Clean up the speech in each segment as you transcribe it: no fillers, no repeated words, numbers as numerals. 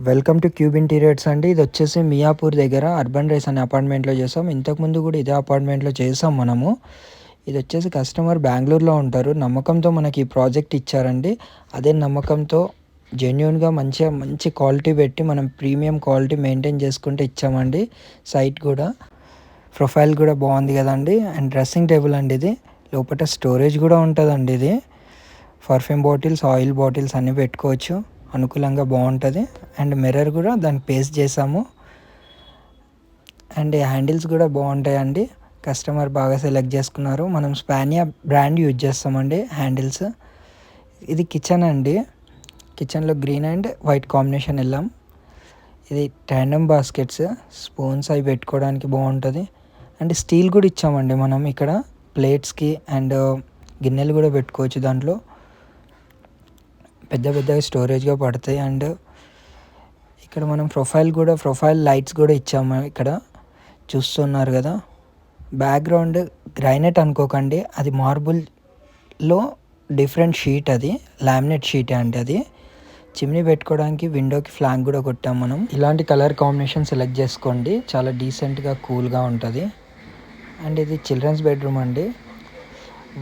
Welcome to cube interiors అండి. ఇది వచ్చేసి మియాపూర్ దగ్గర అర్బన్ రైస్ అనే అపార్ట్మెంట్లో చేసాం. ఇంతకుముందు కూడా ఇదే అపార్ట్మెంట్లో చేసాం మనము. ఇది వచ్చేసి కస్టమర్ బెంగళూరులో ఉంటారు. నమ్మకంతో మనకి ఈ ప్రాజెక్ట్ ఇచ్చారండి. అదే నమ్మకంతో జెన్యున్గా మంచి క్వాలిటీ పెట్టి మనం ప్రీమియం క్వాలిటీ మెయింటైన్ చేసుకుంటూ ఇచ్చామండి. సైట్ కూడా ప్రొఫైల్ కూడా బాగుంది కదండి. అండ్ డ్రెస్సింగ్ టేబుల్ అండి ఇది. లోపల స్టోరేజ్ కూడా ఉంటుందండి. ఇది పర్ఫ్యూమ్ బాటిల్స్, ఆయిల్ బాటిల్స్ అన్నీ పెట్టుకోవచ్చు. అనుకూలంగా బాగుంటుంది. అండ్ మిర్రర్ కూడా దానికి పేస్ట్ చేసాము. అండ్ హ్యాండిల్స్ కూడా బాగుంటాయండి. కస్టమర్ బాగా సెలెక్ట్ చేసుకున్నారు. మనం స్పానియా బ్రాండ్ యూజ్ చేస్తామండి హ్యాండిల్స్. ఇది కిచెన్ అండి. కిచెన్లో గ్రీన్ అండ్ వైట్ కాంబినేషన్ వెళ్ళాం. ఇది ట్యాండమ్ బాస్కెట్స్, స్పూన్స్ అవి పెట్టుకోవడానికి బాగుంటుంది. అండ్ స్టీల్ కూడా ఇచ్చామండి మనం ఇక్కడ ప్లేట్స్కి. అండ్ గిన్నెలు కూడా పెట్టుకోవచ్చు దాంట్లో. పెద్దగా స్టోరేజ్గా పడతాయి. అండ్ ఇక్కడ మనం ప్రొఫైల్ లైట్స్ కూడా ఇచ్చాము. ఇక్కడ చూస్తున్నారు కదా. బ్యాక్గ్రౌండ్ గ్రైనైట్ అనుకోకండి, అది మార్బుల్లో డిఫరెంట్ షీట్, అది లామినేట్ షీటే అండి. అది చిమ్నీ పెట్టుకోవడానికి విండోకి ఫ్లాంక్ కూడా కొట్టాం మనం. ఇలాంటి కలర్ కాంబినేషన్ సెలెక్ట్ చేసుకోండి, చాలా డీసెంట్గా కూల్గా ఉంటుంది. అండ్ ఇది చిల్డ్రన్స్ బెడ్రూమ్ అండి.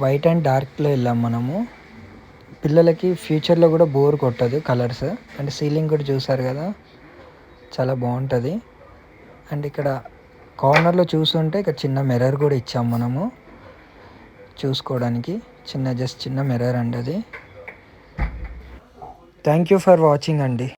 వైట్ అండ్ డార్క్లో వెళ్ళాం మనము. పిల్లలకి ఫ్యూచర్లో కూడా బోర్ కొట్టదు కలర్స్. అండ్ సీలింగ్ కూడా చూసారు కదా, చాలా బాగుంటుంది. అండ్ ఇక్కడ కార్నర్లో చూస్తుంటే ఇక్కడ చిన్న మిర్రర్ కూడా ఇచ్చాం మనము చూసుకోవడానికి. చిన్న మిర్రర్ అండి అది. థ్యాంక్ యూ ఫర్ వాచింగ్ అండి.